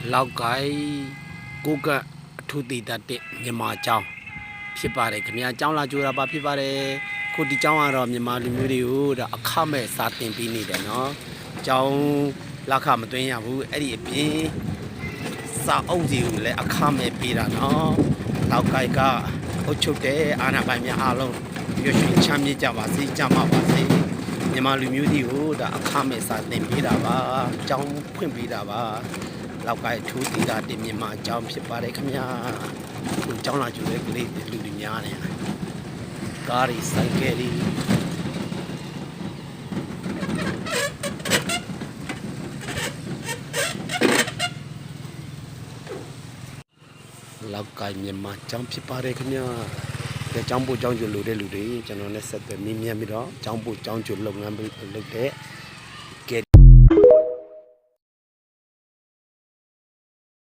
လောက်ကိုင်းကိုကအထူးတည်တတ်တဲ့မြန်မာကျောင်းဖြစ်ပါတယ်ခင်ဗျာကျောင်းလာကြိုးတာပါဖြစ်ပါတယ်ခုဒီကျောင်းကတော့မြန်မာလူမျိုးတွေကိုဒါအခမဲ့စာသင်ပေးနေတယ်နော်ကျောင်းလက်ခမသွင်းရဘူးအဲ့ဒီအပြင်စာအုပ်စီကိုလည်းအခမဲ့ပေးတာနော်လောက်ကိုင်းကအုတ်ချုပ်တဲ့အာဏာပိုင်များအားလုံးရွှေရွှင်ချမ်းမြေ့ကြပါစေကြမှာပါစေမြန်မာလူမျိုးတွေကိုဒါအခမဲ့စာသင်ပေးတာပါကျောင်းဖွင့်ပေးတာပါလောက်ကိုင်းထူးတည်တာတင်မြန်မာအကြောင်းဖြစ်ပါတယ်ခင်ဗျာဒီကျောင်းလာကျူတဲ့ကလေးလူတွေများနေကားရီဆိုင်ကယ်ရီလောက်ကိုင်းမြန်မာအကြောင်းဖြစ်ပါတယ်ခင်ဗျာဒီကျောင်းပို့ကျောင်းကျူလို့တဲ့လူတွေကျွန်တော်နဲ့ဆက်သွယ်မြင်မြန်ပြီးတော့ကျောင်းပို့ကျောင်းကျူလုပ်ငန်းလုပ်တဲ့